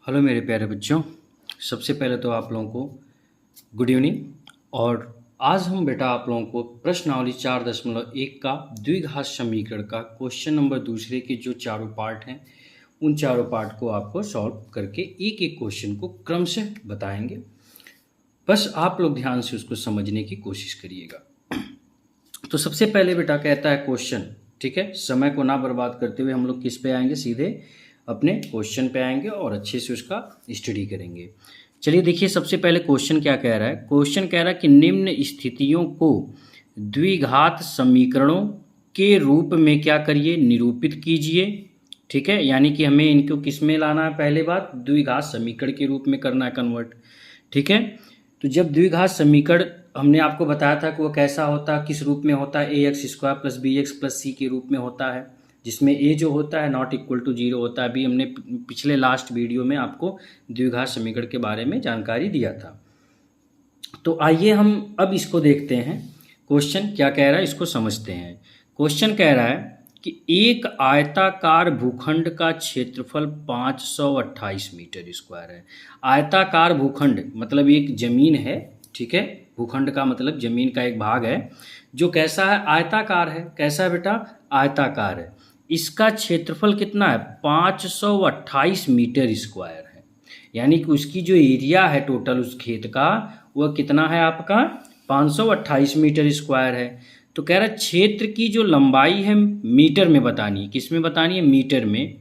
Hello मेरे प्यारे बच्चों। सबसे पहले तो आप लोगों को गुड इवनिंग। और आज हम बेटा आप लोगों को प्रश्नावली 4.1 का द्विघात समीकरण का क्वेश्चन नंबर दूसरे के जो चारों पार्ट हैं उन चारों पार्ट को आपको सॉल्व करके एक एक क्वेश्चन को क्रम से बताएंगे। बस आप लोग ध्यान से उसको समझने की कोशिश करिएगा। तो सबसे पहले बेटा कहता है क्वेश्चन, ठीक है, समय को ना बर्बाद करते हुए हम लोग किस पे आएंगे, सीधे अपने क्वेश्चन पे आएंगे और अच्छे से उसका स्टडी करेंगे। चलिए देखिए, सबसे पहले क्वेश्चन क्या कह रहा है। क्वेश्चन कह रहा है कि निम्न स्थितियों को द्विघात समीकरणों के रूप में क्या करिए, निरूपित कीजिए। ठीक है, यानी कि हमें इनको किस में लाना है, पहले बात द्विघात समीकरण के रूप में करना है कन्वर्ट। ठीक है, तो जब द्विघात समीकरण हमने आपको बताया था कि वो कैसा होता है, किस रूप में होता है, a x square plus b x plus c के रूप में होता है, जिसमें ए जो होता है नॉट इक्वल टू जीरो होता है। अभी हमने पिछले लास्ट वीडियो में आपको द्विघात समीकरण के बारे में जानकारी दिया था। तो आइए हम अब इसको देखते हैं, क्वेश्चन क्या कह रहा है इसको समझते हैं। क्वेश्चन कह रहा है कि एक आयताकार भूखंड का क्षेत्रफल 528 मीटर स्क्वायर है। आयताकार भूखंड मतलब एक जमीन है, ठीक है, भूखंड का मतलब जमीन का एक भाग है जो कैसा है, आयताकार है। कैसा है बेटा, आयताकार है। इसका क्षेत्रफल कितना है, 528 मीटर स्क्वायर है। यानी कि उसकी जो एरिया है टोटल उस खेत का वह कितना है आपका, 528 मीटर स्क्वायर है। तो कह रहा है क्षेत्र की जो लंबाई है मीटर में बतानी है। किस में बतानी है, मीटर में।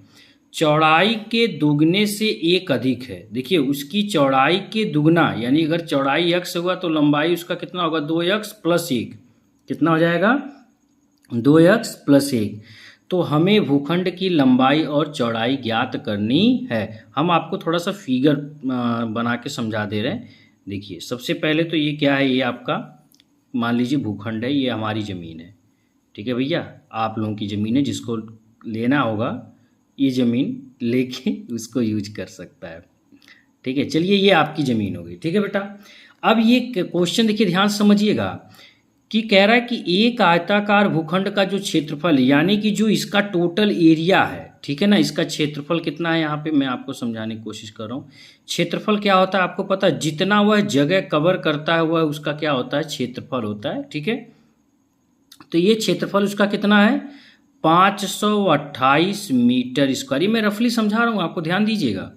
चौड़ाई के दुगने से एक अधिक है। देखिए उसकी चौड़ाई के दुगना, यानी अगर चौड़ाई x होगा तो लंबाई उसका कितना होगा, 2x प्लस 1। कितना हो जाएगा, 2x प्लस 1। तो हमें भूखंड की लंबाई और चौड़ाई ज्ञात करनी है। हम आपको थोड़ा सा फिगर बना के समझा दे रहे हैं। देखिए सबसे पहले तो ये क्या है, ये आपका मान लीजिए भूखंड है, ये हमारी ज़मीन है। ठीक है भैया, आप लोगों की ज़मीन है, जिसको लेना होगा ये ज़मीन लेके उसको यूज कर सकता है। ठीक है, चलिए ये आपकी ज़मीन हो गई। ठीक है बेटा, अब ये क्वेश्चन देखिए ध्यान से समझिएगा कि कह रहा है कि एक आयताकार भूखंड का जो क्षेत्रफल, यानी कि जो इसका टोटल एरिया है, ठीक है ना, इसका क्षेत्रफल कितना है, यहाँ पे मैं आपको समझाने की कोशिश कर रहा हूँ। क्षेत्रफल क्या होता है आपको पता है, जितना वह जगह कवर करता है वह उसका क्या होता है, क्षेत्रफल होता है। ठीक है, तो ये क्षेत्रफल उसका कितना है, 528 मीटर स्क्वायर। ये मैं रफली समझा रहा हूँ, आपको ध्यान दीजिएगा।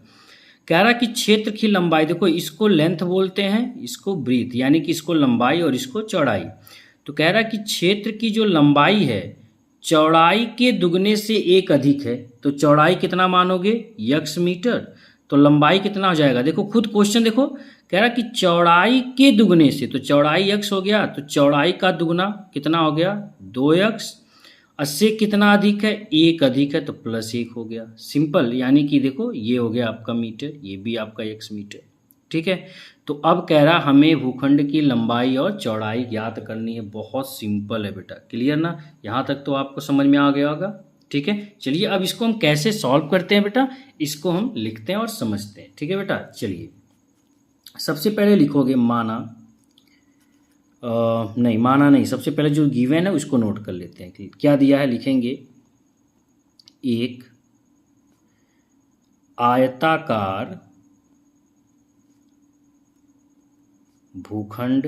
कह रहा कि क्षेत्र की लंबाई, देखो इसको लेंथ बोलते हैं, इसको ब्रीथ, यानी कि इसको लंबाई और इसको चौड़ाई। तो कह रहा कि क्षेत्र की जो लंबाई है चौड़ाई के दुगने से एक अधिक है। तो चौड़ाई कितना मानोगे, x मीटर, तो लंबाई कितना हो जाएगा। देखो खुद क्वेश्चन देखो, कह रहा कि चौड़ाई के दुगने से, तो चौड़ाई x हो गया, तो चौड़ाई का दुगना कितना हो गया, 2x। अस्सी कितना अधिक है, एक अधिक है, तो प्लस एक हो गया। सिंपल, यानी कि देखो ये हो गया आपका मीटर, ये भी आपका x मीटर। ठीक है, तो अब कह रहा हमें भूखंड की लंबाई और चौड़ाई ज्ञात करनी है। बहुत सिंपल है बेटा, क्लियर ना, यहाँ तक तो आपको समझ में आ गया होगा। ठीक है, चलिए अब इसको हम कैसे सॉल्व करते हैं बेटा, इसको हम लिखते हैं और समझते हैं। ठीक है बेटा, चलिए सबसे पहले लिखोगे माना, नहीं माना नहीं, सबसे पहले जो गिवन है उसको नोट कर लेते हैं। क्या दिया है, लिखेंगे एक आयताकार भूखंड।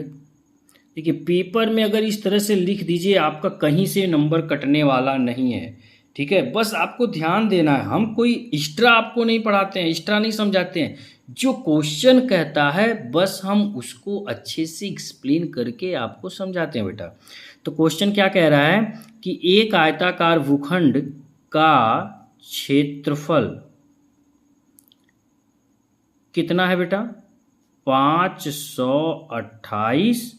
देखिए पेपर में अगर इस तरह से लिख दीजिए, आपका कहीं से नंबर कटने वाला नहीं है। ठीक है, बस आपको ध्यान देना है, हम कोई एक्स्ट्रा आपको नहीं पढ़ाते हैं, एक्स्ट्रा नहीं समझाते हैं। जो क्वेश्चन कहता है बस हम उसको अच्छे से एक्सप्लेन करके आपको समझाते हैं बेटा। तो क्वेश्चन क्या कह रहा है कि एक आयताकार भूखंड का क्षेत्रफल कितना है बेटा, 528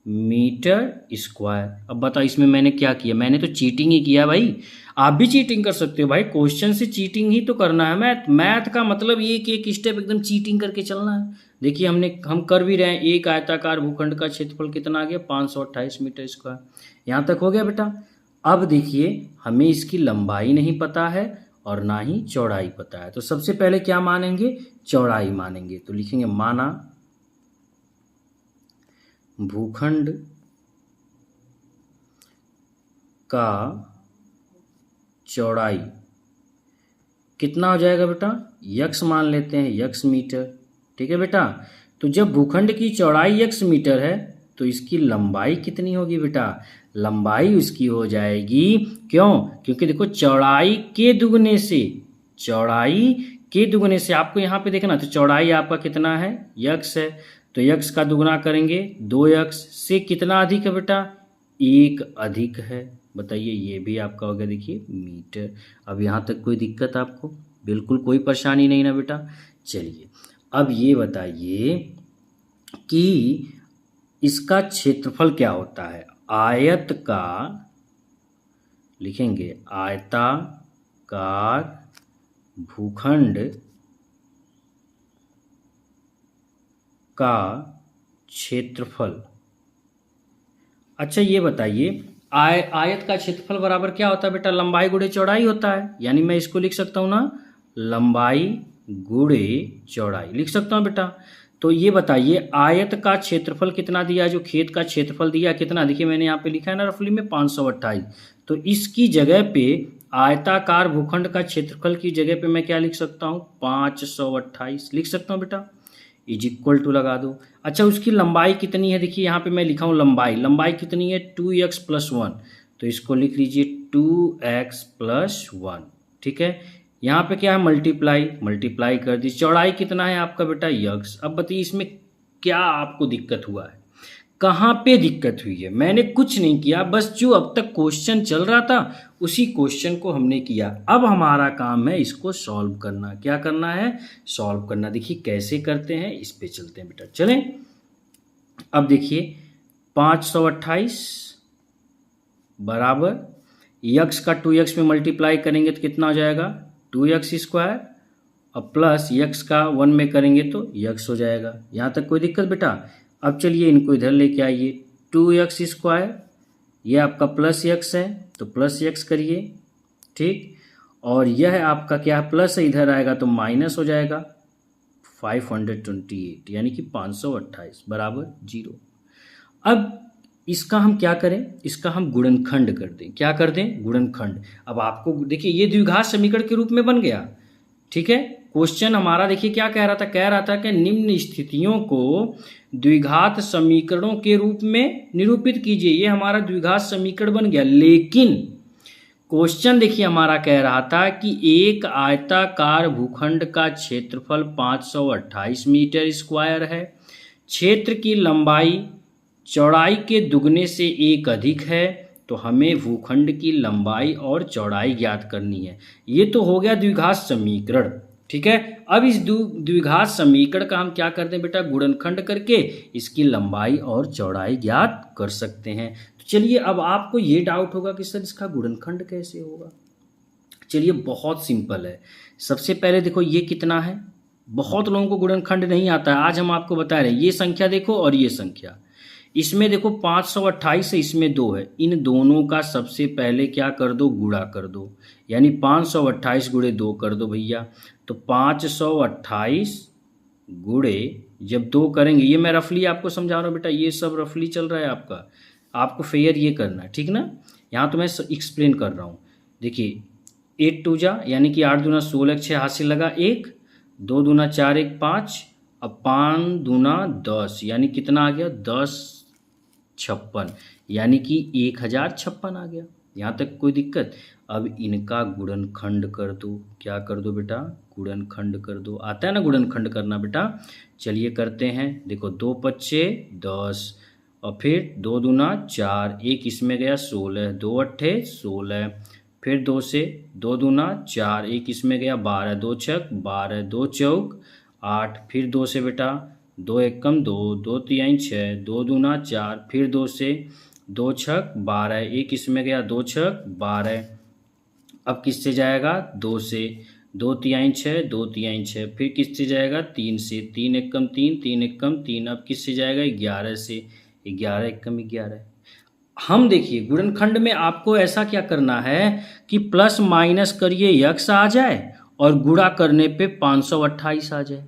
मीटर स्क्वायर। अब बताओ इसमें मैंने क्या किया, मैंने तो चीटिंग ही किया भाई। आप भी चीटिंग कर सकते हो भाई, क्वेश्चन से चीटिंग ही तो करना है। मैथ का मतलब ये कि एक स्टेप एकदम चीटिंग करके चलना है। देखिए हम कर भी रहे हैं। एक आयताकार भूखंड का क्षेत्रफल कितना आ गया, 528 मीटर स्क्वायर। यहाँ तक हो गया बेटा। अब देखिए हमें इसकी लंबाई नहीं पता है और ना ही चौड़ाई पता है, तो सबसे पहले क्या मानेंगे, चौड़ाई मानेंगे। तो लिखेंगे माना भूखंड का चौड़ाई कितना हो जाएगा बेटा, यक्स मान लेते हैं, यक्स मीटर। ठीक है बेटा, तो जब भूखंड की चौड़ाई यक्स मीटर है तो इसकी लंबाई कितनी होगी बेटा, लंबाई उसकी हो जाएगी, क्यों, क्योंकि देखो चौड़ाई के दुगने से, चौड़ाई के दुगने से आपको यहाँ पे देखना, तो चौड़ाई आपका कितना है, यक्स है, तो यक्स का दुगना करेंगे 2x से कितना अधिक है बेटा, 1 अधिक है। बताइए, ये भी आपका हो गया देखिए मीटर। अब यहाँ तक कोई दिक्कत आपको, बिल्कुल कोई परेशानी नहीं ना बेटा। चलिए अब ये बताइए कि इसका क्षेत्रफल क्या होता है। आयत का, लिखेंगे आयताकार भूखंड का क्षेत्रफल। अच्छा ये बताइए, आयत का क्षेत्रफल बराबर क्या होता है बेटा, लंबाई गुणे चौड़ाई होता है। यानी मैं इसको लिख सकता हूँ ना, लंबाई गुणे चौड़ाई लिख सकता हूँ बेटा। तो ये बताइए आयत का क्षेत्रफल कितना दिया है, जो खेत का क्षेत्रफल दिया कितना, देखिए मैंने यहाँ पे लिखा है ना रफली में 528। तो इसकी जगह पे आयताकार भूखंड का क्षेत्रफल की जगह पे मैं क्या लिख सकता हूँ, 528 लिख सकता हूँ बेटा, इज इक्वल टू लगा दो। अच्छा उसकी लंबाई कितनी है, देखिए यहाँ पे मैं लिखा हूँ लंबाई कितनी है, 2x + 1, तो इसको लिख लीजिए 2x + 1। ठीक है, यहाँ पे क्या है, मल्टीप्लाई कर दी। चौड़ाई कितना है आपका बेटा, यक्स। अब बताइए इसमें क्या आपको दिक्कत हुआ है, कहाँ पे दिक्कत हुई है। मैंने कुछ नहीं किया, बस जो अब तक क्वेश्चन चल रहा था उसी क्वेश्चन को हमने किया। अब हमारा काम है इसको सॉल्व करना। क्या करना है, सॉल्व करना। देखिए कैसे करते हैं, इस पे चलते हैं बेटा। चलें, अब देखिए 528 बराबर यक्स का 2x में मल्टीप्लाई करेंगे तो कितना हो जाएगा, 2x², और प्लस यक्स का 1 में करेंगे तो यक्स हो जाएगा। यहाँ तक कोई दिक्कत बेटा। अब चलिए इनको इधर लेके आइए, 2x², ये आपका प्लस यक्स है तो प्लस यक्स करिए, ठीक, और यह आपका क्या है, प्लस है, इधर आएगा तो माइनस हो जाएगा, 528 यानी कि 528 बराबर 0। अब इसका हम क्या करें, इसका हम गुणनखंड कर दें। क्या कर दें, गुणनखंड। अब आपको देखिए ये द्विघात समीकरण के रूप में बन गया। ठीक है, क्वेश्चन हमारा देखिए क्या कह रहा था कि निम्न स्थितियों को द्विघात समीकरणों के रूप में निरूपित कीजिए। ये हमारा द्विघात समीकरण बन गया, लेकिन क्वेश्चन देखिए हमारा कह रहा था कि एक आयताकार भूखंड का क्षेत्रफल 528 मीटर स्क्वायर है, क्षेत्र की लंबाई चौड़ाई के दुगने से 1 अधिक है, तो हमें भूखंड की लंबाई और चौड़ाई ज्ञात करनी है। ये तो हो गया द्विघात समीकरण। ठीक है, अब इस द्विघात समीकरण का हम क्या करते हैं बेटा, गुणनखंड करके इसकी लंबाई और चौड़ाई ज्ञात कर सकते हैं। तो चलिए अब आपको ये डाउट होगा कि सर इसका गुणनखंड कैसे होगा। चलिए बहुत सिंपल है। सबसे पहले देखो ये कितना है, बहुत लोगों को गुणनखंड नहीं आता है, आज हम आपको बता रहे हैं। ये संख्या देखो और ये संख्या, इसमें देखो 528 है, इसमें 2 है, इन दोनों का सबसे पहले क्या कर दो, गुणा कर दो, यानी 528 × 2 कर दो भैया। तो 528 गुणे जब 2 करेंगे, ये मैं रफली आपको समझा रहा हूँ बेटा, ये सब रफली चल रहा है आपका, आपको फेयर ये करना है, ठीक ना। यहाँ तो मैं एक्सप्लेन कर रहा हूँ। देखिए 8 2 जा यानी कि 8 दूना 16, 6 हाथ से लगा 1, 2 दूना 4 1 5, अब 5 दूना 10 यानी कितना आ गया, 10 56, यानी कि 1056 आ गया। यहाँ तक कोई दिक्कत। अब इनका गुणनखंड कर दो। क्या कर दो बेटा, गुणनखंड कर दो। आता है ना गुणनखंड करना बेटा, चलिए करते हैं। देखो 2 5 10, और फिर 2 दूना 4, 1 इसमें गया 16, 2 8 16, फिर 2 से 2 दूना 4, 1 इसमें गया 12, 2 6 12, 2 चौक 8, फिर 2 से बेटा 2 एकम 2, 2 तिहाई 6, 2 दूना 4, फिर 2 से 2 छक 12, 1 इसमें गया 2 छक 12। अब किससे जाएगा, 2 से 2 तिहाई 6, 2 तिहाई 6, फिर किससे जाएगा, 3 से 3 एकम 3, 3 एकम 3, अब किससे जाएगा, 11 से 11 एकम 11। हम देखिए गुणनखंड में आपको ऐसा क्या करना है कि प्लस माइनस करिए यक्स आ जाए और गुणा करने पे 528 आ जाए।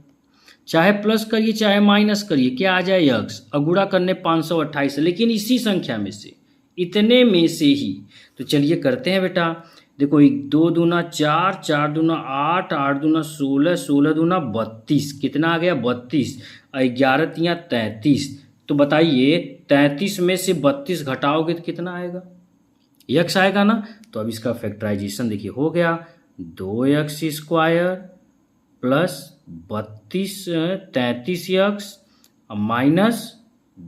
चाहे प्लस करिए चाहे माइनस करिए, क्या आ जाए, यक्स, और गुणा करने 528, लेकिन इसी संख्या में से, इतने में से ही। तो चलिए करते हैं बेटा। देखो 2 दूना 4, 4 दूना 8, 8 दूना 16, 16 दूना 32, कितना आ गया 32, 11 × 3 = 33। तो बताइए 33 में से 32 घटाओगे तो कितना आएगा, यक्स आएगा ना। तो अब इसका फैक्टराइजेशन देखिए हो गया 2x² plus 32 33x minus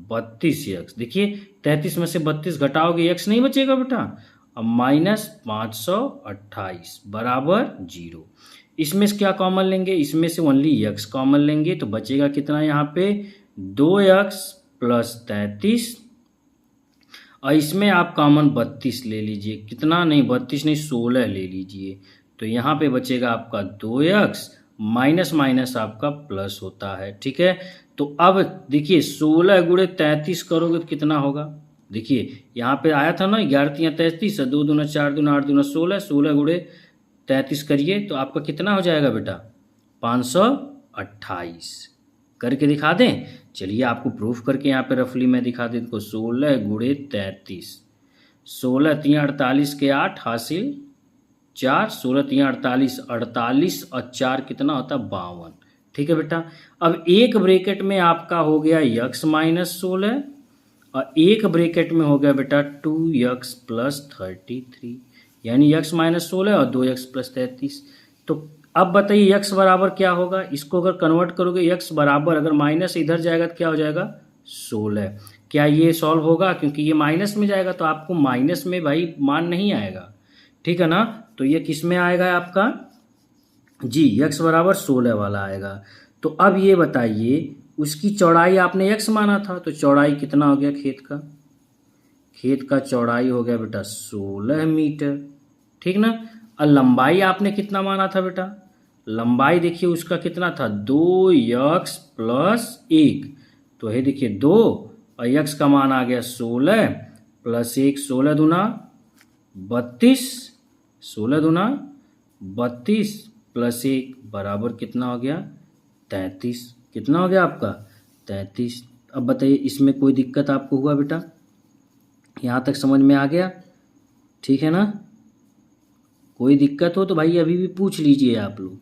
32x। देखिए 33 में से 32 घटाओगे x नहीं बचेगा बेटा, अब -528 बराबर 0। इसमें से क्या कॉमन लेंगे, इसमें से ओनली x कॉमन लेंगे तो बचेगा कितना यहाँ पे 2x प्लस 33, और इसमें आप कॉमन 32 ले लीजिए, कितना नहीं 32 नहीं 16 ले लीजिए, तो यहाँ पे बचेगा आपका 2x माइनस माइनस आपका प्लस होता है। ठीक है, तो अब देखिए 16 × 33 करोगे तो कितना होगा, देखिए यहाँ पे आया था ना 11 × 3 = 33, 2 दूना 4 दूना 8 दूना 16, 16 × 33 करिए तो आपका कितना हो जाएगा बेटा 528। करके दिखा दें, चलिए आपको प्रूफ करके यहाँ पे रफली मैं दिखा देता हूँ। 16 × 33, 16 × 3 = 48 के 8 हासिल 4, 16 × 3 = 48, 48 और 4 कितना होता है 52। ठीक है बेटा, अब एक ब्रैकेट में आपका हो गया x माइनस 16 और एक ब्रैकेट में हो गया बेटा 2x प्लस 33, यानी x माइनस 16 और 2x प्लस 33। तो अब बताइए x बराबर क्या होगा, इसको अगर कन्वर्ट करोगे x बराबर, अगर माइनस इधर जाएगा तो क्या हो जाएगा 16। क्या ये सॉल्व होगा, क्योंकि ये माइनस में जाएगा तो आपको माइनस में भाई मान नहीं आएगा। ठीक है ना, तो ये किस में आएगा आपका जी x बराबर 16 वाला आएगा। तो अब ये बताइए उसकी चौड़ाई आपने x माना था, तो चौड़ाई कितना हो गया खेत का, खेत का चौड़ाई हो गया बेटा 16 मीटर। ठीक ना, और लंबाई आपने कितना माना था बेटा, लंबाई देखिए उसका कितना था 2x प्लस 1, तो ये देखिए 2 और x का मान आ गया 16 प्लस 1, 16 दूना 32, 16 दूना 32 प्लस 1 बराबर कितना हो गया 33। कितना हो गया आपका 33। अब बताइए इसमें कोई दिक्कत आपको हुआ बेटा, यहाँ तक समझ में आ गया, ठीक है ना। कोई दिक्कत हो तो भाई अभी भी पूछ लीजिए आप लोग।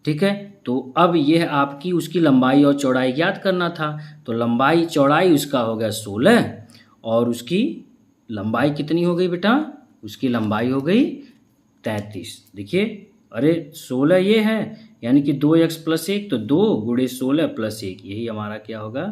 ठीक है, तो अब यह आपकी उसकी लंबाई और चौड़ाई ज्ञात करना था, तो लंबाई चौड़ाई उसका हो गया 16 और उसकी लंबाई कितनी हो गई बेटा, उसकी लंबाई हो गई 33। देखिए अरे 16 ये है, यानी कि 2x प्लस 1, तो 2 × 16 प्लस 1, यही हमारा क्या होगा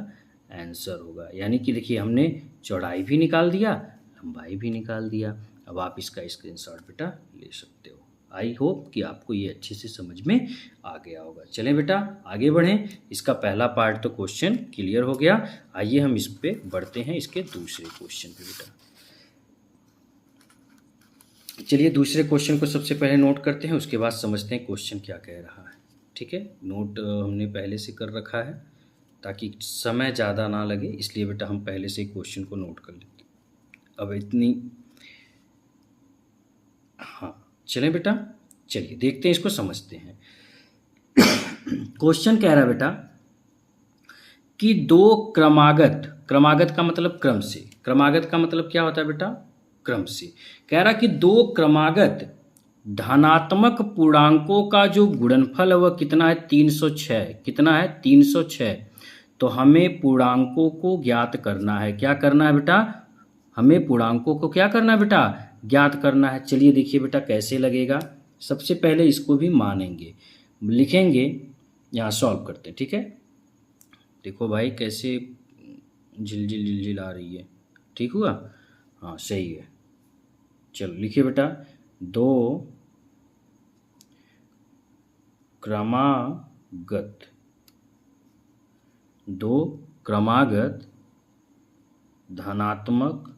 आंसर होगा। यानी कि देखिए हमने चौड़ाई भी निकाल दिया, लंबाई भी निकाल दिया। अब आप इसका स्क्रीनशॉट बेटा ले सकते हो। आई होप कि आपको ये अच्छे से समझ में आ गया होगा। चलें बेटा आगे बढ़ें, इसका पहला पार्ट तो क्वेश्चन क्लियर हो गया। आइए हम इस पे बढ़ते हैं, इसके दूसरे क्वेश्चन पे बेटा। चलिए दूसरे क्वेश्चन को सबसे पहले नोट करते हैं, उसके बाद समझते हैं क्वेश्चन क्या कह रहा है। ठीक है, नोट हमने पहले से कर रखा है ताकि समय ज़्यादा ना लगे, इसलिए बेटा हम पहले से क्वेश्चन को नोट कर लेते हैं। अब इतनी हाँ चलें बेटा, चलिए देखते हैं, इसको समझते हैं। क्वेश्चन कह रहा है बेटा कि दो क्रमागत, क्रमागत का मतलब क्रम से, क्रमागत का मतलब क्या होता है बेटा क्रम से। कह रहा कि दो क्रमागत धनात्मक पूर्णांकों का जो गुणनफल है वह कितना है 306, कितना है 306। तो हमें पूर्णांकों को ज्ञात करना है, क्या करना है बेटा, हमें पूर्णांकों को क्या करना है बेटा ज्ञात करना है। चलिए देखिए बेटा कैसे लगेगा, सबसे पहले इसको भी मानेंगे, लिखेंगे, यहाँ सॉल्व करते हैं। ठीक है, देखो भाई कैसे झिलझिल झिलझिल आ रही है, ठीक हुआ, हाँ सही है। चलो लिखिए बेटा, दो क्रमागत, दो क्रमागत धनात्मक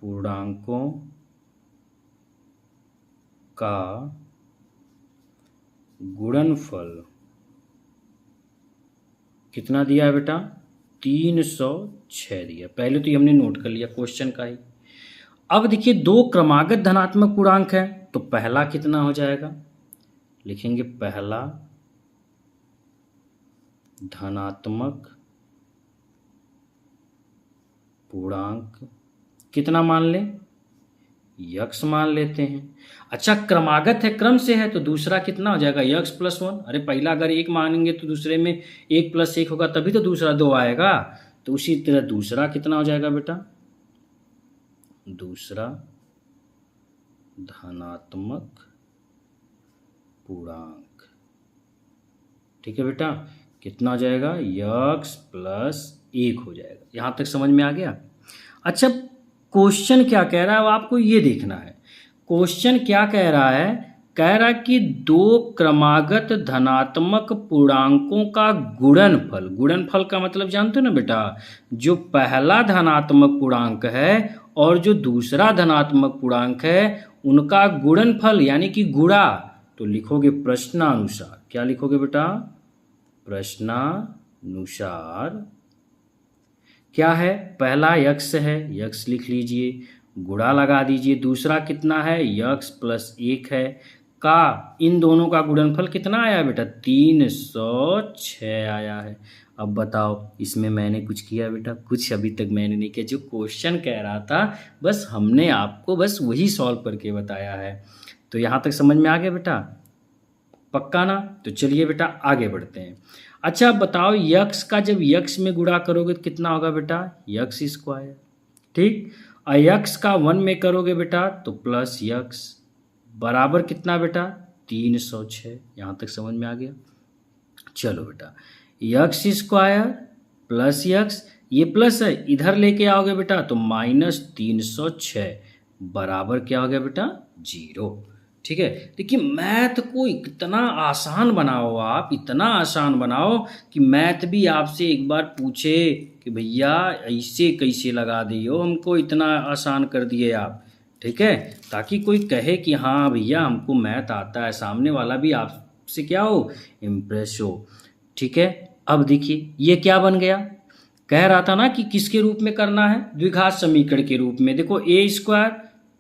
पूर्णांकों का गुणनफल कितना दिया है बेटा 306 दिया। पहले तो ये हमने नोट कर लिया क्वेश्चन का ही। अब देखिए दो क्रमागत धनात्मक पूर्णांक है, तो पहला कितना हो जाएगा, लिखेंगे पहला धनात्मक पूर्णांक कितना मान लें, यक्स मान लेते हैं। अच्छा क्रमागत है, क्रम से है, तो दूसरा कितना हो जाएगा, यक्स प्लस वन। अरे पहला अगर एक मानेंगे तो दूसरे में एक प्लस एक होगा, तभी तो दूसरा दो आएगा। तो उसी तरह दूसरा कितना हो जाएगा बेटा, दूसरा धनात्मक पूर्णांक। ठीक है बेटा, कितना हो जाएगा, यक्स प्लस एक हो जाएगा। यहां तक समझ में आ गया। अच्छा क्वेश्चन क्या कह रहा है, अब आपको ये देखना है क्वेश्चन क्या कह रहा है। कह रहा है कि दो क्रमागत धनात्मक पूर्णांकों का गुणनफल, गुणनफल का मतलब जानते हो ना बेटा, जो पहला धनात्मक पूर्णांक है और जो दूसरा धनात्मक पूर्णांक है उनका गुणनफल यानी कि गुणा। तो लिखोगे प्रश्नानुसार, क्या लिखोगे बेटा, प्रश्नानुसार क्या है, पहला यक्स है, यक्स लिख लीजिए, गुणा लगा दीजिए, दूसरा कितना है, यक्स प्लस एक है, का इन दोनों का गुणनफल कितना आया बेटा, 306 आया है। अब बताओ इसमें मैंने कुछ किया बेटा, कुछ अभी तक मैंने नहीं किया। जो क्वेश्चन कह रहा था बस हमने आपको बस वही सॉल्व करके बताया है। तो यहाँ तक समझ में आ गया बेटा, पक्का ना। तो चलिए बेटा आगे बढ़ते हैं। अच्छा बताओ यक्स का जब यक्स में गुणा करोगे तो कितना होगा बेटा, यक्स स्क्वायर। ठीक, और यक्स का 1 में करोगे बेटा तो प्लस यक्स बराबर कितना बेटा, 306। यहाँ तक समझ में आ गया। चलो बेटा यक्स स्क्वायर प्लस यक्स, ये प्लस है, इधर लेके आओगे बेटा तो -306 बराबर क्या हो गया बेटा, 0। ठीक है, देखिए मैथ को इतना आसान बनाओ आप, इतना आसान बनाओ कि मैथ भी आपसे एक बार पूछे कि भैया ऐसे कैसे लगा दिए हो, हमको इतना आसान कर दिए आप। ठीक है, ताकि कोई कहे कि हाँ भैया हमको मैथ आता है, सामने वाला भी आपसे क्या हो, इम्प्रेस हो। ठीक है, अब देखिए ये क्या बन गया, कह रहा था ना कि किसके रूप में करना है, द्विघात समीकरण के रूप में। देखो a square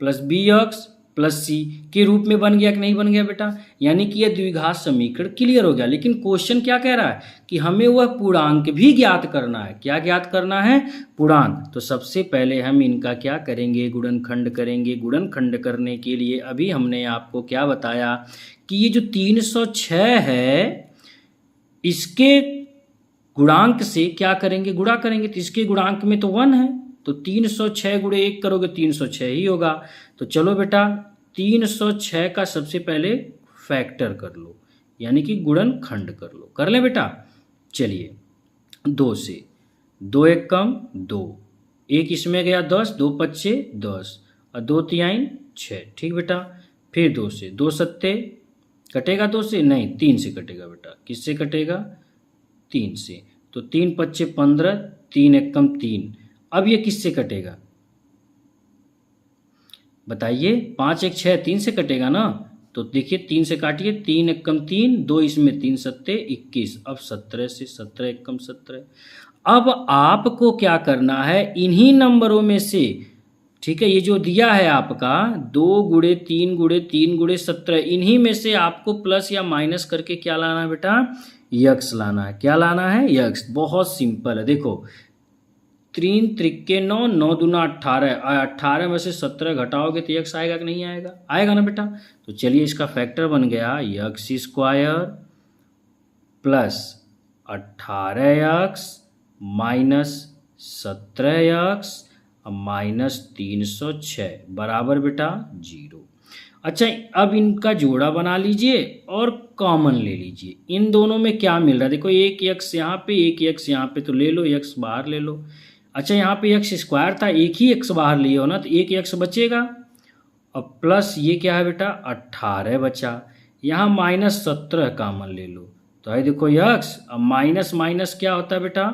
plus b x plus c के रूप में बन गया कि नहीं बन गया बेटा, यानी कि यह द्विघात समीकरण क्लियर हो गया। लेकिन क्वेश्चन क्या कह रहा है कि हमें वह पूर्णांक भी ज्ञात करना है। क्या ज्ञात करना है, पूर्णांक। तो सबसे पहले हम इनका क्या करेंगे, गुणनखंड करेंगे। गुणनखंड करने के लिए अभी हमने आपको क्या बताया कि ये जो 306 है इसके गुणांक से क्या करेंगे, गुणा करेंगे। तो इसके गुणांक में तो 1 है, तो 306 गुणे 1 करोगे 306 ही होगा। तो चलो बेटा 306 का सबसे पहले फैक्टर कर लो, यानी कि गुणनखंड कर लो। कर ले बेटा, चलिए 2 से 2 एक कम 2, एक इसमें गया 10, 2 पच्चे 10 और 2 तिहाई 6। ठीक बेटा, फिर 2 से 2 सत्ते कटेगा, 2 से नहीं 3 से कटेगा बेटा। किससे कटेगा, 3 से। तो 3 पच्चे 15, 3 एक कम 3। अब ये किससे कटेगा बताइए, 5 एक 6, 3 से कटेगा ना। तो देखिए 3 से काटिए, 3 एक कम 3, 2 इसमें 3 सत्ते 21। अब 17 से 17 एक कम 17। अब आपको क्या करना है, इन्हीं नंबरों में से, ठीक है, ये जो दिया है आपका 2 गुणे 3 गुणे 3 गुणे 17, इन्हीं में से आपको प्लस या माइनस करके क्या लाना है बेटा, यक्स लाना है। क्या लाना है, यक्स। बहुत सिंपल है, देखो 3 त्रिके 9, 9 दूना 18, 18 में से 17 घटाओगे तो यक्स आएगा कि नहीं आएगा, आएगा ना बेटा। तो चलिए इसका फैक्टर बन गया x square plus 18 x minus 17 x minus 306 बराबर बेटा 0। अच्छा अब इनका जोड़ा बना लीजिए और कॉमन ले लीजिए। इन दोनों में क्या मिल रहा है, देखो एक यक्स यहाँ पे, एक यक्स यहाँ पे, तो ले लो यक्स बाहर ले लो। अच्छा यहाँ पे यक्स स्क्वायर था, एक ही यक्स बाहर लिए हो ना, तो एक यक्स बचेगा। और प्लस ये क्या है बेटा, 18 बचा। यहाँ माइनस 17 कॉमन ले लो, तो है देखो यक्स। अब माइनस माइनस क्या होता है बेटा,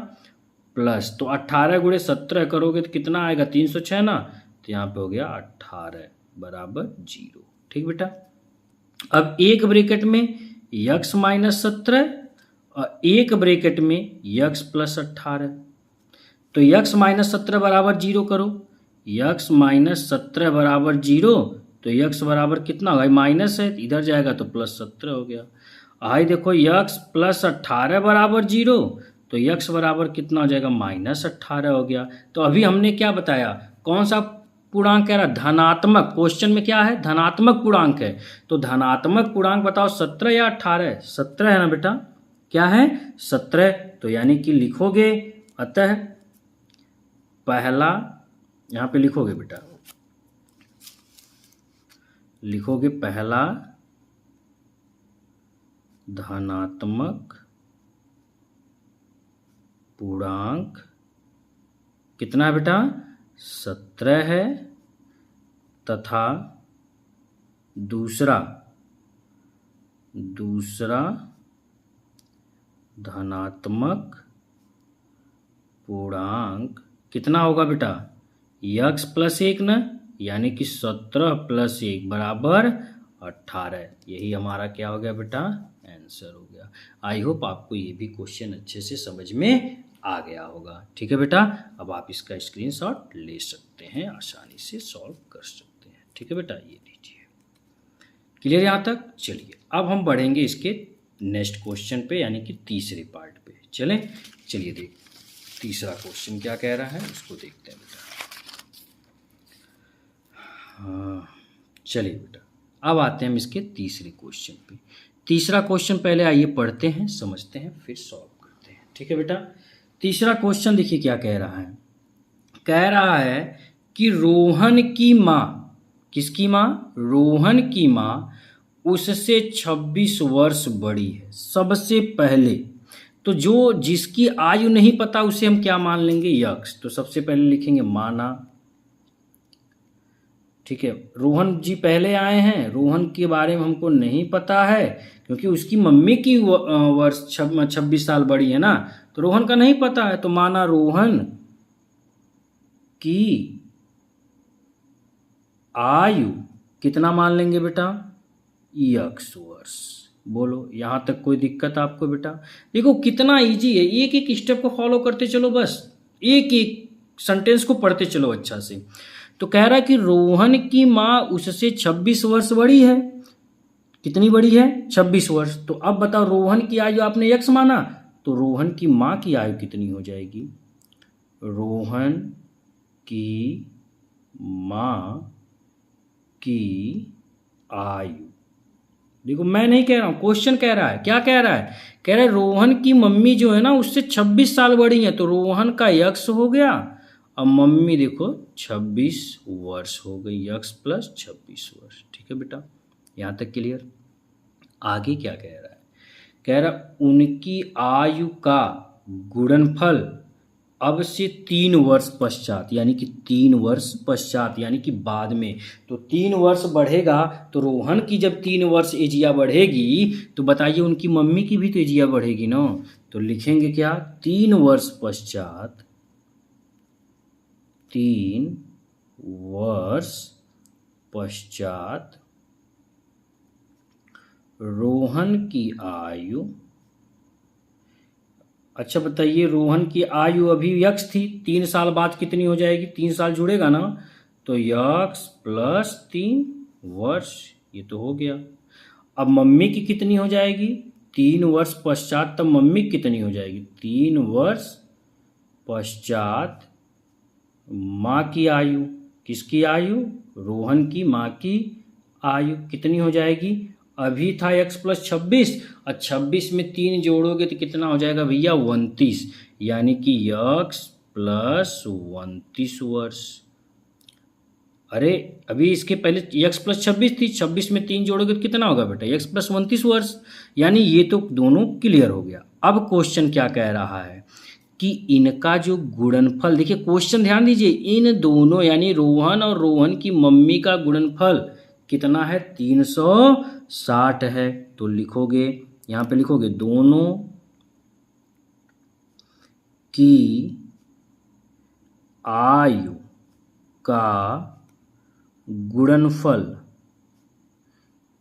प्लस। तो 18 गुणे 17 करोगे तो कितना आएगा, 306 ना। तो यहाँ पे हो गया 18 बराबर 0। ठीक बेटा, अब एक ब्रैकेट में यक्स माइनस 17 और एक ब्रैकेट में यक्स प्लस 18। तो यक्स माइनस 17 बराबर 0 करो, यक्स माइनस 17 बराबर 0। तो यक्स बराबर कितना होगा, माइनस है इधर जाएगा तो प्लस 17 हो गया। आई देखो यक्स प्लस 18 बराबर 0। तो तो यक्स बराबर कितना हो जाएगा, -18 हो गया। तो अभी हमने क्या बताया, कौन सा पूर्णांक कह रहा है, धनात्मक। क्वेश्चन में क्या है, धनात्मक पूर्णांक है। तो धनात्मक पूर्णांक बताओ 17 या 18? 17 है ना बेटा, क्या है, 17। तो यानी कि लिखोगे, अतः पहला, यहाँ पे लिखोगे बेटा, लिखोगे पहला धनात्मक पूर्णांक कितना है बेटा, 17 है, तथा दूसरा धनात्मक पूर्णांक कितना होगा बेटा, यक्स प्लस 1 न, यानी कि 17 + 1 बराबर 18। यही हमारा क्या हो गया बेटा, आंसर हो गया। आई होप आपको ये भी क्वेश्चन अच्छे से समझ में आ गया होगा। ठीक है बेटा, अब आप इसका स्क्रीनशॉट ले सकते हैं, आसानी से सॉल्व कर सकते हैं। ठीक है बेटा, ये लीजिए। क्लियर यहाँ तक? चलिए अब हम बढ़ेंगे इसके नेक्स्ट क्वेश्चन पे, यानी कि तीसरे पार्ट पे। चलिए देख, तीसरा क्वेश्चन क्या कह रहा है उसको देखते हैं बेटा। हाँ चलिए बेटा, अब आते हैं हम इसके तीसरे क्वेश्चन पे। तीसरा क्वेश्चन पहले आइए पढ़ते हैं, समझते हैं, फिर सॉल्व करते हैं। ठीक है बेटा, तीसरा क्वेश्चन देखिए क्या कह रहा है। कह रहा है कि रोहन की माँ, किसकी माँ, रोहन की माँ उससे 26 वर्ष बड़ी है सबसे पहले। तो जो जिसकी आयु नहीं पता उसे हम क्या मान लेंगे, यक्स। तो सबसे पहले लिखेंगे माना। ठीक है, रोहन जी पहले आए हैं, रोहन के बारे में हमको नहीं पता है, क्योंकि उसकी मम्मी की वर्ष 26 साल बड़ी है ना, तो रोहन का नहीं पता है। तो माना रोहन की आयु कितना मान लेंगे बेटा, यक्स वर्ष। बोलो यहाँ तक कोई दिक्कत आपको बेटा? देखो कितना इजी है, एक एक स्टेप को फॉलो करते चलो, बस एक एक सेंटेंस को पढ़ते चलो अच्छा से। तो कह रहा है कि रोहन की माँ उससे 26 वर्ष बड़ी है। कितनी बड़ी है, 26 वर्ष। तो अब बताओ रोहन की आयु आपने यक्स माना, तो रोहन की माँ की आयु कितनी हो जाएगी, रोहन की माँ की आयु। देखो मैं नहीं कह रहा हूँ, क्वेश्चन कह रहा है। क्या कह रहा है, कह रहा है रोहन की मम्मी जो है ना उससे 26 साल बड़ी है, तो रोहन का यक्स हो गया, अब मम्मी देखो 26 वर्ष हो गई, यक्स प्लस 26 वर्ष। ठीक है बेटा, यहाँ तक क्लियर? आगे क्या कह रहा है, कह रहा उनकी आयु का गुणनफल अब से 3 वर्ष पश्चात, यानी कि 3 वर्ष पश्चात, यानी कि बाद में। तो 3 वर्ष बढ़ेगा, तो रोहन की जब 3 वर्ष एजिया बढ़ेगी, तो बताइए उनकी मम्मी की भी तो एजिया बढ़ेगी ना। तो लिखेंगे क्या, 3 वर्ष पश्चात, 3 वर्ष पश्चात रोहन की आयु। अच्छा बताइए, रोहन की आयु अभी यक्स थी, 3 साल बाद कितनी हो जाएगी, 3 साल जुड़ेगा ना, तो यक्स प्लस 3 वर्ष, ये तो हो गया। अब मम्मी की कितनी हो जाएगी, 3 वर्ष पश्चात, तब मम्मी कितनी हो जाएगी, 3 वर्ष पश्चात माँ की आयु। किसकी आयु, रोहन की माँ की आयु कितनी हो जाएगी, अभी था x प्लस 26, और 26 में 3 जोड़ोगे तो कितना हो जाएगा भैया, 29, यानी कि x प्लस 29 वर्ष। अरे अभी इसके पहले x प्लस 26 थी, 26 में 3 जोड़ोगे तो कितना होगा बेटा, x प्लस 29 वर्ष। यानी ये तो दोनों क्लियर हो गया। अब क्वेश्चन क्या कह रहा है कि इनका जो गुणनफल, देखिए क्वेश्चन ध्यान दीजिए, इन दोनों यानी रोहन और रोहन की मम्मी का गुणनफल कितना है, 360 है। तो लिखोगे, यहाँ पे लिखोगे दोनों की आयु का गुणनफल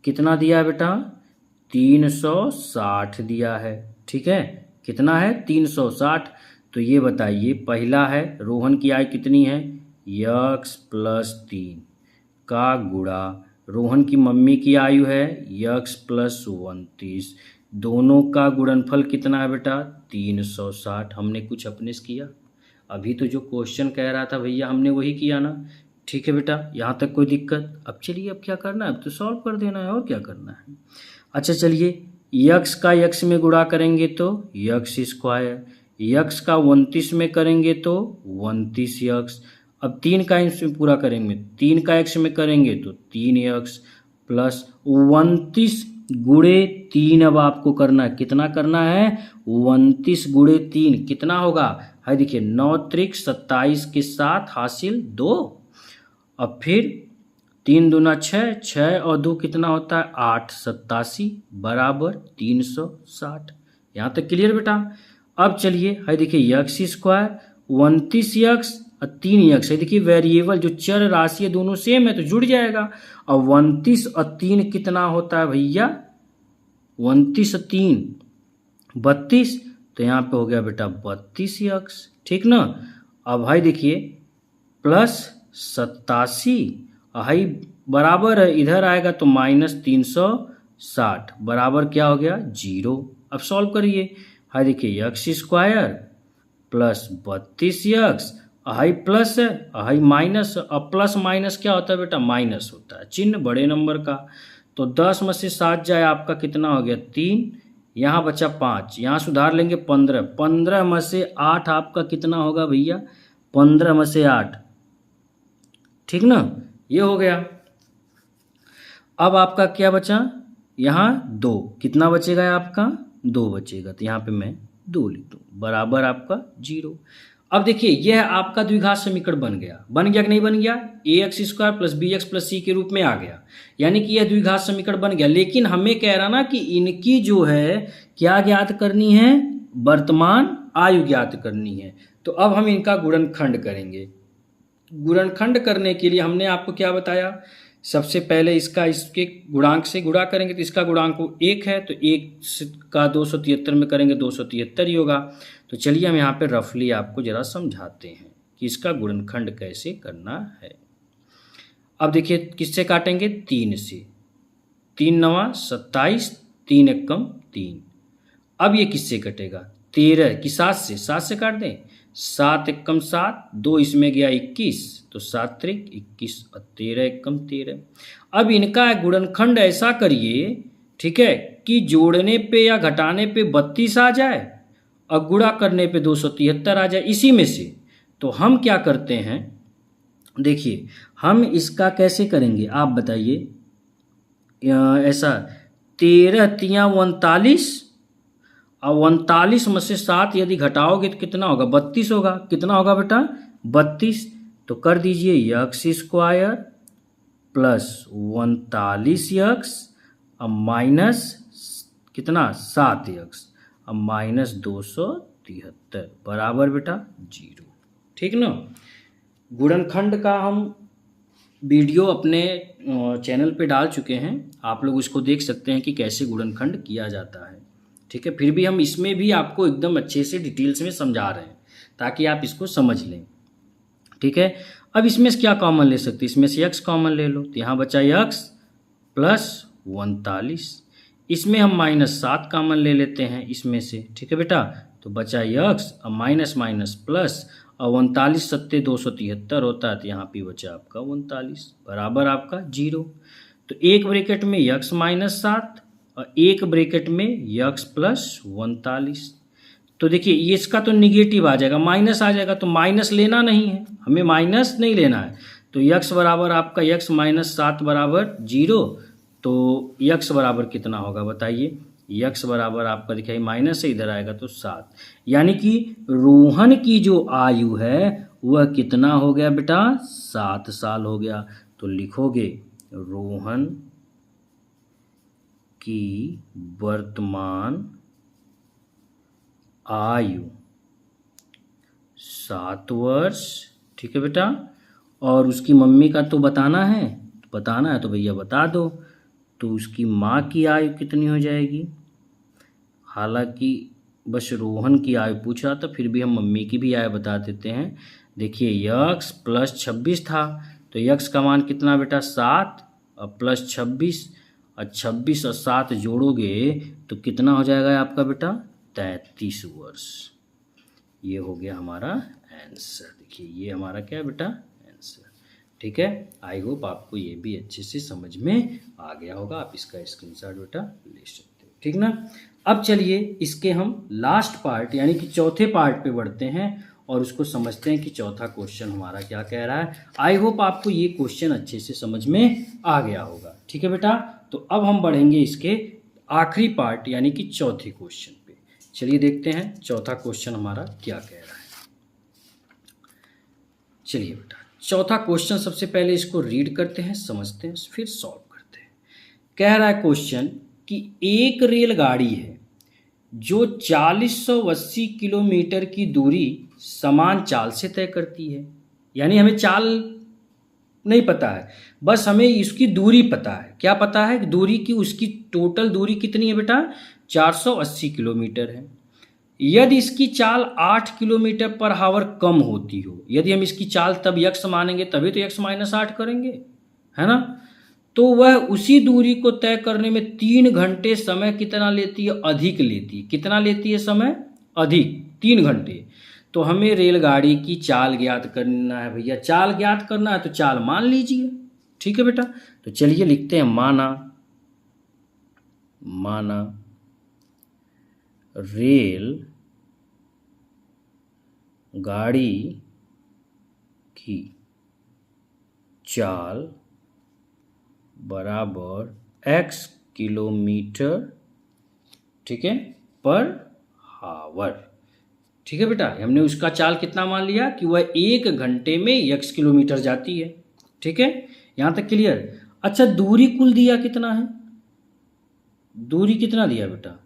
कितना दिया है बेटा, 360 दिया है। ठीक है, कितना है, 360। तो ये बताइए, पहला है रोहन की आयु कितनी है, यक्स प्लस 3 का गुणा रोहन की मम्मी की आयु है यक्स प्लस 29, दोनों का गुणनफल कितना है बेटा 360। हमने कुछ अपने से किया, अभी तो जो क्वेश्चन कह रहा था भैया हमने वही किया ना। ठीक है बेटा, यहाँ तक कोई दिक्कत? अब चलिए अब क्या करना है, अब तो सॉल्व कर देना है और क्या करना है। अच्छा चलिए, यक्स का यक्स में गुणा करेंगे तो यक्स स्क्वायर, यक्स का 29 में करेंगे तो 29 यक्स। अब 3 का इसमें पूरा करेंगे, 3 का एक्स में करेंगे तो 3 यक्स प्लस 29 गुणे 3। अब आपको करना है, कितना करना है 29 गुणे 3 कितना होगा, है देखिए 9 त्रिक 27 के साथ हासिल 2। अब फिर 3 दूना 6, 6 और 2 कितना होता है 8, 87 बराबर 360। यहाँ तक क्लियर बेटा। अब चलिए है देखिए यक्स स्क्वायर 29 यक्स और 3 यक्स है देखिए वेरिएबल जो चर राशि है दोनों सेम है तो जुड़ जाएगा। और 29 और 3 कितना होता है भैया 29 और 3 32, तो यहाँ पे हो गया बेटा 32 यक्स। ठीक ना। अब भाई देखिए प्लस 87 हाई बराबर है, इधर आएगा तो माइनस 360 बराबर क्या हो गया 0। अब सॉल्व करिए, हाई देखिए x square plus 32 x, high plus है हाई माइनस, अब प्लस माइनस क्या होता है बेटा माइनस होता है, चिन्ह बड़े नंबर का। तो 10 में से 7 जाए आपका कितना हो गया 3, यहाँ बचा 5, यहाँ सुधार लेंगे 15, 15 में से 8 आपका कितना होगा भैया 15 में से 8। ठीक ना, ये हो गया। अब आपका क्या बचा यहाँ 2, कितना बचेगा आपका 2 बचेगा, तो यहाँ पे मैं 2 लिख दूँ बराबर आपका 0। अब देखिए यह आपका द्विघात समीकरण बन गया कि नहीं बन गया, a x square plus b x plus c के रूप में आ गया, यानी कि यह द्विघात समीकरण बन गया। लेकिन हमें कह रहा ना कि इनकी जो है क्या ज्ञात करनी है, वर्तमान आयु ज्ञात करनी है। तो अब हम इनका गुणनखंड करेंगे। गुणनखंड करने के लिए हमने आपको क्या बताया, सबसे पहले इसके गुणांक से गुणा करेंगे तो इसका गुणांक 1 है, तो 1 का 273 में करेंगे 273 ही होगा। तो चलिए हम यहाँ पे रफली आपको जरा समझाते हैं कि इसका गुणनखंड कैसे करना है। अब देखिए किससे काटेंगे 3 से, 3 9 27, 3 एकम 3। अब ये किससे कटेगा 13 कि 7 से, 7 से काट दें, 7 एकम 7, 2 इसमें गया 21, तो 7 त्रिक 21 और 13 एकम 13। अब इनका गुणनखंड ऐसा करिए ठीक है कि जोड़ने पे या घटाने पे 32 आ जाए और गुणा करने पे 273 आ जाए इसी में से। तो हम क्या करते हैं, देखिए हम इसका कैसे करेंगे आप बताइए, ऐसा 13 तियाँ 39 और 39 में से 7 यदि घटाओगे तो कितना होगा 32 होगा, कितना होगा बेटा 32। तो कर दीजिए यक्स स्क्वायर प्लस 39 यक्स अब माइनस कितना 7 यक्स अब माइनस 273 बराबर बेटा 0। ठीक ना। गुणनखंड का हम वीडियो अपने चैनल पे डाल चुके हैं, आप लोग उसको देख सकते हैं कि कैसे गुणनखंड किया जाता है। ठीक है, फिर भी हम इसमें भी आपको एकदम अच्छे से डिटेल्स में समझा रहे हैं ताकि आप इसको समझ लें। ठीक है, अब इसमें से क्या कॉमन ले सकते हैं, इसमें से x कॉमन ले लो, तो यहाँ बचा x प्लस 39, इसमें हम माइनस 7 कॉमन ले लेते हैं इसमें से। ठीक है बेटा, तो बचा x अब माइनस माइनस प्लस और 39 सत्ते 273 होता है, तो यहाँ पे बचा आपका 39 बराबर आपका 0। तो एक ब्रैकेट में x माइनस 7 और एक ब्रैकेट में x प्लस 39। तो देखिए ये इसका तो निगेटिव आ जाएगा, माइनस आ जाएगा, तो माइनस लेना नहीं है, हमें माइनस नहीं लेना है। तो x बराबर आपका x माइनस 7 बराबर 0। तो x बराबर कितना होगा बताइए, x बराबर आपका दिखाई माइनस से इधर आएगा तो 7, यानी कि रोहन की जो आयु है वह कितना हो गया बेटा 7 साल हो गया। तो लिखोगे रोहन की वर्तमान आयु 7 वर्ष। ठीक है बेटा, और उसकी मम्मी का तो बताना है, तो भैया बता दो। तो उसकी माँ की आयु कितनी हो जाएगी, हालांकि बस रोहन की आयु पूछा था, फिर भी हम मम्मी की भी आयु बता देते हैं। देखिए x प्लस 26 था, तो x का मान कितना बेटा 7 और प्लस 26 और 26 और 7 जोड़ोगे तो कितना हो जाएगा आपका बेटा? 33 वर्ष। ये हो गया हमारा आंसर। देखिए ये हमारा क्या है बेटा? आंसर। ठीक है, आई होप आपको ये भी अच्छे से समझ में आ गया होगा। आप इसका स्क्रीनशॉट बेटा ले सकते हो, ठीक ना। अब चलिए इसके हम लास्ट पार्ट यानी कि चौथे पार्ट पे बढ़ते हैं और उसको समझते हैं कि चौथा क्वेश्चन हमारा क्या कह रहा है। आई होप आपको ये क्वेश्चन अच्छे से समझ में आ गया होगा। ठीक है बेटा, तो अब हम बढ़ेंगे इसके आखिरी पार्ट यानी कि चौथे क्वेश्चन पे। चलिए देखते हैं चौथा क्वेश्चन हमारा क्या कह रहा है। चलिए बेटा, चौथा क्वेश्चन सबसे पहले इसको रीड करते हैं, समझते हैं, फिर सॉल्व करते हैं। कह रहा है क्वेश्चन कि एक रेलगाड़ी है जो 4080 किलोमीटर की दूरी समान चाल से तय करती है। यानी हमें चाल नहीं पता है, बस हमें इसकी दूरी पता है। क्या पता है? दूरी की, उसकी टोटल दूरी कितनी है बेटा? 480 किलोमीटर है। यदि इसकी चाल 8 किलोमीटर पर हावर कम होती हो, यदि हम इसकी चाल तब यक्स मानेंगे तभी तो यक्स माइनस 8 करेंगे, है ना, तो वह उसी दूरी को तय करने में 3 घंटे समय कितना लेती है? अधिक लेती है। कितना लेती है समय? अधिक, 3 घंटे। तो हमें रेलगाड़ी की चाल ज्ञात करना है भैया। चाल ज्ञात करना है तो चाल मान लीजिए। ठीक है बेटा, तो चलिए लिखते हैं माना रेल गाड़ी की चाल बराबर x किलोमीटर, ठीक है, पर हावर। ठीक है बेटा, हमने उसका चाल कितना मान लिया कि वह 1 घंटे में x किलोमीटर जाती है। ठीक है, यहाँ तक क्लियर। अच्छा, दूरी कुल दिया कितना है? दूरी कितना दिया बेटा?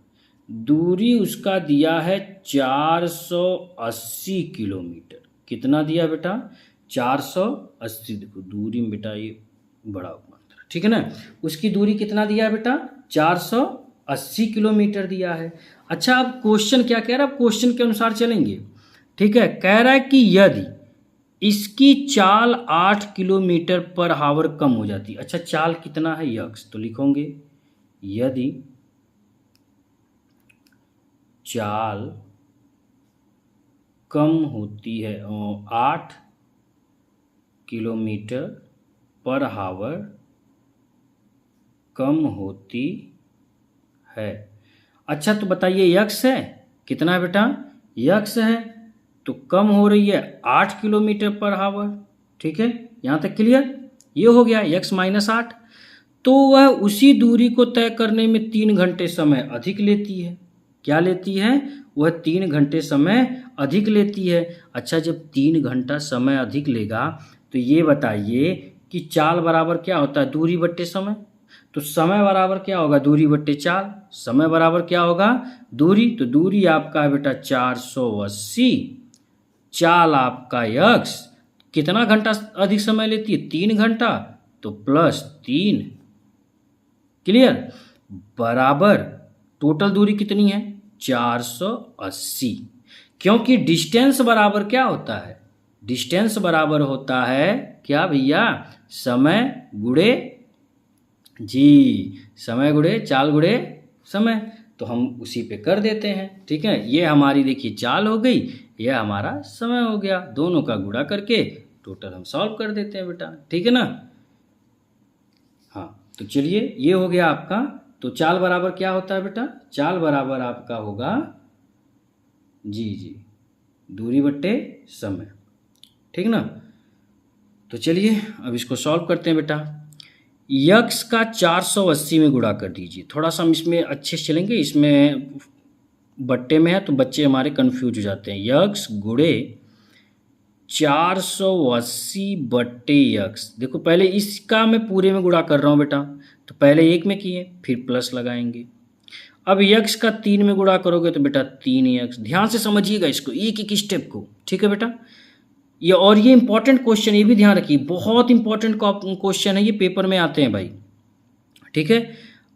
दूरी उसका दिया है 480 किलोमीटर। कितना दिया बेटा? 480। देखो दूरी में बेटा ये बड़ा उपमात्रा, ठीक है ना। उसकी दूरी कितना दिया है बेटा? 480 किलोमीटर दिया है। अच्छा, अब क्वेश्चन क्या कह रहा है? क्वेश्चन के अनुसार चलेंगे। ठीक है, कह रहा है कि यदि इसकी चाल 8 किलोमीटर पर हावर कम हो जाती। अच्छा, चाल कितना है? यक्स। तो लिखोगे यदि चाल कम होती है 8 किलोमीटर पर हावर कम होती है। अच्छा, तो बताइए यक्स है कितना है बेटा? यक्स है, तो कम हो रही है 8 किलोमीटर पर हावर। ठीक है, यहाँ तक क्लियर। ये हो गया यक्स माइनस 8। तो वह उसी दूरी को तय करने में 3 घंटे समय अधिक लेती है। क्या लेती है? वह 3 घंटे समय अधिक लेती है। अच्छा, जब 3 घंटा समय अधिक लेगा तो ये बताइए कि चाल बराबर क्या होता है? दूरी बट्टे समय। तो समय बराबर क्या होगा? दूरी बट्टे चाल। समय बराबर क्या होगा? दूरी। तो दूरी आपका है बेटा 480, चाल आपका यक्स कितना घंटा अधिक समय लेती है? 3 घंटा। तो प्लस 3, क्लियर, बराबर टोटल दूरी कितनी है? 480। क्योंकि डिस्टेंस बराबर क्या होता है? डिस्टेंस बराबर होता है क्या भैया? समय गुणे, जी, समय गुणे चाल गुणे समय। तो हम उसी पे कर देते हैं। ठीक है, ये हमारी देखिए चाल हो गई, यह हमारा समय हो गया। दोनों का गुणा करके टोटल हम सॉल्व कर देते हैं बेटा। ठीक है ना। हाँ, तो चलिए ये हो गया आपका। तो चाल बराबर क्या होता है बेटा? चाल बराबर आपका होगा, जी, दूरी बट्टे समय। ठीक ना। तो चलिए अब इसको सॉल्व करते हैं बेटा। यक्स का 480 में गुणा कर दीजिए। थोड़ा सा हम इसमें अच्छे से चलेंगे, इसमें बट्टे में है तो बच्चे हमारे कंफ्यूज हो जाते हैं। यक्स गुणे 480 बट्टे यक्स। देखो पहले इसका मैं पूरे में गुणा कर रहा हूँ बेटा, तो पहले 1 में किए फिर प्लस लगाएंगे। अब यक्स का 3 में गुणा करोगे तो बेटा 3 यक्स। ध्यान से समझिएगा इसको, एक एक स्टेप को। ठीक है बेटा, ये और ये इंपॉर्टेंट क्वेश्चन, ये भी ध्यान रखिए, बहुत इंपॉर्टेंट क्वेश्चन है ये, पेपर में आते हैं भाई। ठीक है,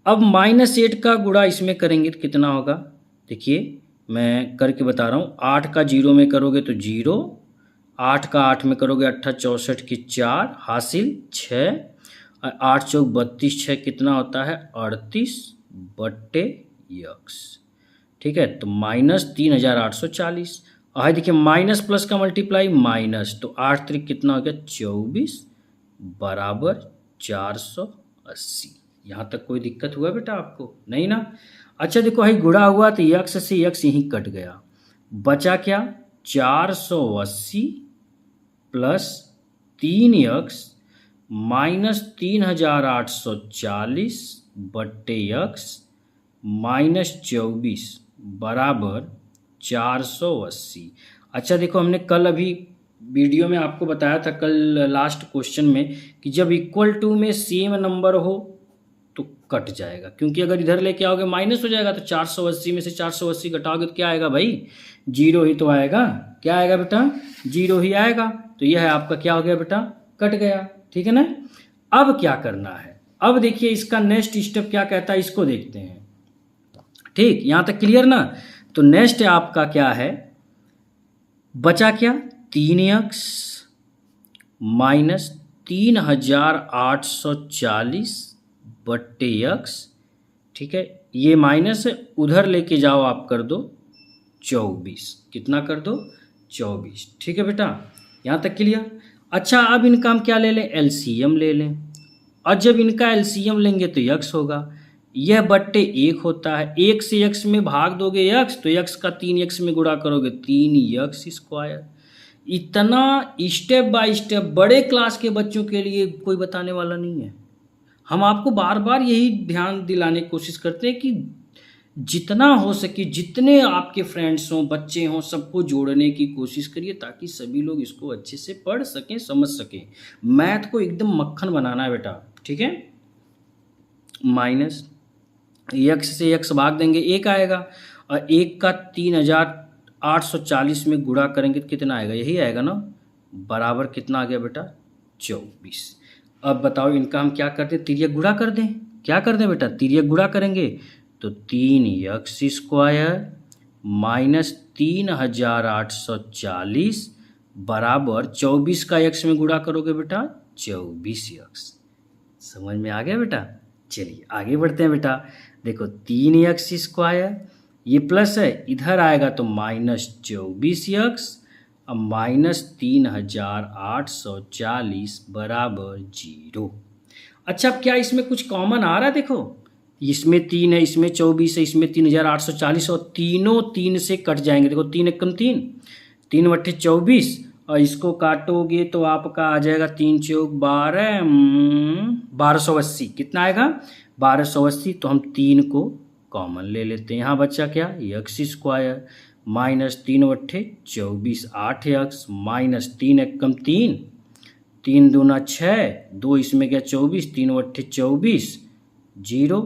अब -8 का गुणा इसमें करेंगे तो कितना होगा? देखिए मैं करके बता रहा हूँ। 8 का 0 में करोगे तो 0, 8 का 8 में करोगे 8 64 की 4 हासिल 6, 8 चौक 32, 6 कितना होता है 38/x। ठीक है, तो -3840। और देखिए माइनस प्लस का मल्टीप्लाई माइनस, तो 8 त्रिक कितना हो गया 24 बराबर 480। यहाँ तक कोई दिक्कत हुआ बेटा आपको? नहीं ना। अच्छा देखो भाई गुणा हुआ तो यक्स से यक्स यहीं कट गया, बचा क्या 480 plus 3x minus 3840/x minus 24 बराबर 480। अच्छा देखो हमने कल अभी वीडियो में आपको बताया था, कल लास्ट क्वेश्चन में, कि जब इक्वल टू में सेम नंबर हो तो कट जाएगा, क्योंकि अगर इधर लेके आओगे माइनस हो जाएगा, तो 480 में से 480 घटाओगे तो क्या आएगा भाई 0 ही तो आएगा। क्या आएगा बेटा 0 ही आएगा। तो यह है आपका क्या हो गया बेटा कट गया। ठीक है ना। अब क्या करना है, अब देखिए इसका नेक्स्ट स्टेप क्या कहता है इसको देखते हैं। ठीक, यहां तक क्लियर ना। तो नेक्स्ट आपका क्या है, बचा क्या 3x माइनस 3840/x। ठीक है, ये माइनस है, उधर लेके जाओ आप कर दो 24। कितना कर दो 24। ठीक है बेटा, यहाँ तक क्लियर। अच्छा अब इनका हम क्या ले लें एलसीएम ले लें, और जब इनका एलसीएम लेंगे तो यक्स होगा, यह बट्टे 1 होता है, 1 से यक्स में भाग दोगे यक्स, तो यक्स का 3x में गुणा करोगे 3x²। इतना स्टेप बाय स्टेप बड़े क्लास के बच्चों के लिए कोई बताने वाला नहीं है। हम आपको बार बार यही ध्यान दिलाने की कोशिश करते हैं कि जितना हो सके, जितने आपके फ्रेंड्स हों, बच्चे हों, सबको जोड़ने की कोशिश करिए, ताकि सभी लोग इसको अच्छे से पढ़ सकें, समझ सकें। मैथ को एकदम मक्खन बनाना है बेटा। ठीक है, माइनस x से x भाग देंगे 1 आएगा, और 1 का 3840 में गुणा करेंगे तो कितना आएगा, यही आएगा ना, बराबर कितना आ गया बेटा 24। अब बताओ इनका हम क्या करते हैं, तिर्यक गुणा कर दें। क्या कर दें बेटा तिर्यक गुणा करेंगे, तो 3x² माइनस 3840 बराबर 24 का x में गुणा करोगे बेटा 24x। समझ में आ गया बेटा। चलिए आगे बढ़ते हैं बेटा। देखो 3x², ये प्लस है, इधर आएगा तो -24x, अब -3840 बराबर 0। अच्छा अब क्या इसमें कुछ कॉमन आ रहा है, देखो इसमें 3 है, इसमें 24 है, इसमें 3840, और तीनों 3 से कट जाएंगे। देखो 3 एकम 3, 3 बट्टे 24, और इसको काटोगे तो आपका आ जाएगा 3 चौक 12, 1280। कितना आएगा 1280। तो हम 3 को कॉमन ले लेते हैं, यहाँ बच्चा क्या x² माइनस 3 बट्टे 24 8x माइनस 3 एकम 3, 3 दूना 6, 2 इसमें क्या 24, 3 बट्टे 24 0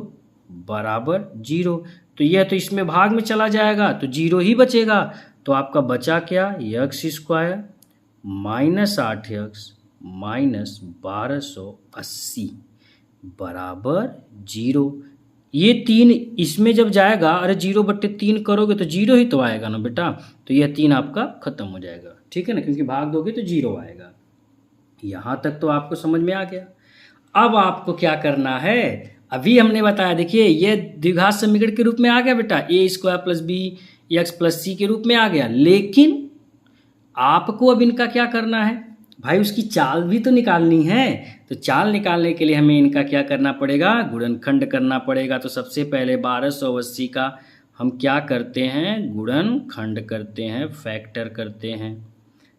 बराबर 0। तो यह तो इसमें भाग में चला जाएगा तो 0 ही बचेगा। तो आपका बचा क्या x² माइनस 8x माइनस 1280 बराबर 0। ये 3 इसमें जब जाएगा, अरे 0/3 करोगे तो 0 ही तो आएगा ना बेटा। तो यह 3 आपका खत्म हो जाएगा। ठीक है ना, क्योंकि भाग दोगे तो 0 आएगा। यहाँ तक तो आपको समझ में आ गया। अब आपको क्या करना है, अभी हमने बताया, देखिए ये द्विघात समीकरण के रूप में आ गया बेटा, a² + bx + c के रूप में आ गया। लेकिन आपको अब इनका क्या करना है भाई, उसकी चाल भी तो निकालनी है। तो चाल निकालने के लिए हमें इनका क्या करना पड़ेगा, गुणनखंड करना पड़ेगा। तो सबसे पहले 1280 का हम क्या करते हैं, गुणनखंड करते हैं, फैक्टर करते हैं।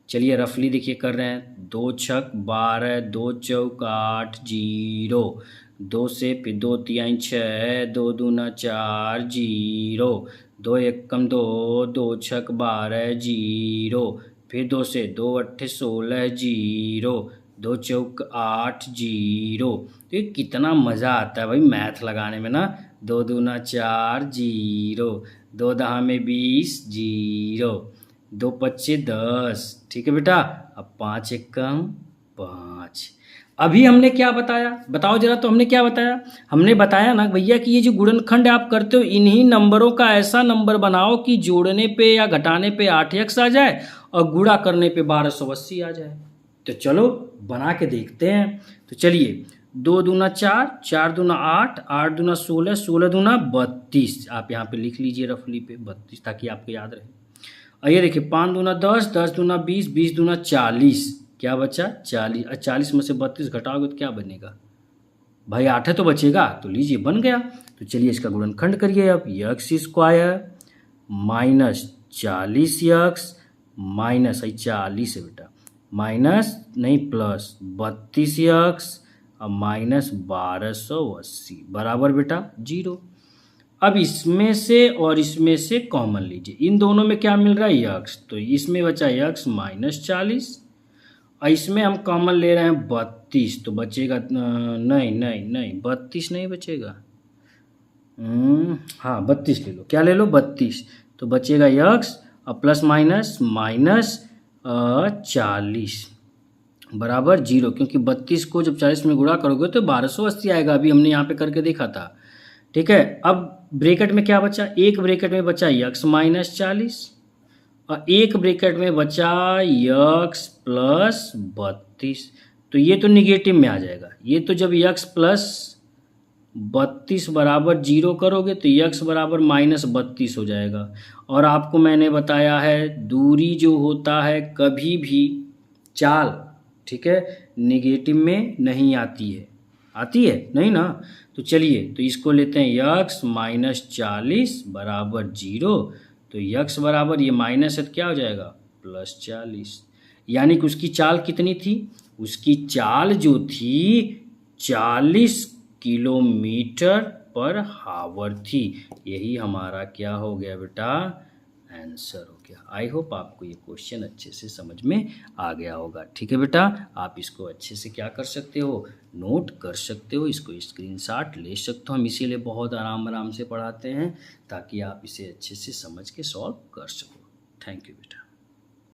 चलिए रफली देखिए कर रहे हैं, 2 छक 12, 2 चौक 8 0, 2 से फिर 2 तिहाई 6, 2 दूना 4 0, 2 एकम 2, 2 छक 12 0, फिर 2 से 2 अट्ठे 16 0, 2 चौक 8 0। तो ये कितना मज़ा आता है भाई मैथ लगाने में ना। 2 दूना 4 0, 2 दहा में 20 0, 2 पच्चे 10। ठीक है बेटा, अब 5 एकम 5। अभी हमने क्या बताया, बताओ जरा। तो हमने क्या बताया, हमने बताया ना भैया कि ये जो गुणनखंड आप करते हो, इन्हीं नंबरों का ऐसा नंबर बनाओ कि जोड़ने पे या घटाने पे 8x आ जाए और गुणा करने पे 1280 आ जाए। तो चलो बना के देखते हैं। तो चलिए 2 दूना 4, 4 दूना 8, 8 दूना 16, 16 दूना 32। आप यहाँ पे लिख लीजिए रफली पे 32 ताकि आपको याद रहे। और ये देखिए 5 दूना 10, 10 दूना 20, 20 दूना 40। क्या बचा? 40। 40 में से 32 घटाओगे तो क्या बनेगा भाई? 8 है तो बचेगा, तो लीजिए बन गया। तो चलिए इसका गुणनखंड करिए अब। यक्स स्क्वायर माइनस 40 माइनस 40 है बेटा, माइनस नहीं प्लस 32 और माइनस 1280 बराबर बेटा 0। अब इसमें से और इसमें से कॉमन लीजिए, इन दोनों में क्या मिल रहा है? यक्स। तो इसमें बचा यक्स माइनस 40 और इसमें हम कॉमन ले रहे हैं 32, तो बचेगा नहीं नहीं नहीं 32 नहीं बचेगा। हाँ 32 ले लो। क्या ले लो? 32। तो बचेगा यक्स और प्लस माइनस माइनस 40 बराबर 0, क्योंकि 32 को जब 40 में गुणा करोगे तो 1280 आएगा। अभी हमने यहाँ पे करके देखा था। ठीक है, अब ब्रैकेट में क्या बचा? एक ब्रैकेट में बचा यक्स माइनस 40 और एक ब्रैकेट में बचा यक्स प्लस 32। तो ये तो निगेटिव में आ जाएगा। ये तो जब यक्स प्लस 32 बराबर 0 करोगे तो यक्स बराबर माइनस 32 हो जाएगा। और आपको मैंने बताया है दूरी जो होता है कभी भी चाल, ठीक है, निगेटिव में नहीं आती है। आती है नहीं ना? तो चलिए तो इसको लेते हैं यक्स माइनस 40 बराबर 0। तो यक्स बराबर ये माइनस है तो क्या हो जाएगा? प्लस 40। यानी कि उसकी चाल कितनी थी? उसकी चाल जो थी 40 किलोमीटर पर हावर थी। यही हमारा क्या हो गया बेटा? आंसर हो गया। आई होप आपको ये क्वेश्चन अच्छे से समझ में आ गया होगा। ठीक है बेटा, आप इसको अच्छे से क्या कर सकते हो? नोट कर सकते हो, इसको स्क्रीनशॉट ले सकते हो। हम इसीलिए बहुत आराम आराम से पढ़ाते हैं ताकि आप इसे अच्छे से समझ के सॉल्व कर सको। थैंक यू बेटा।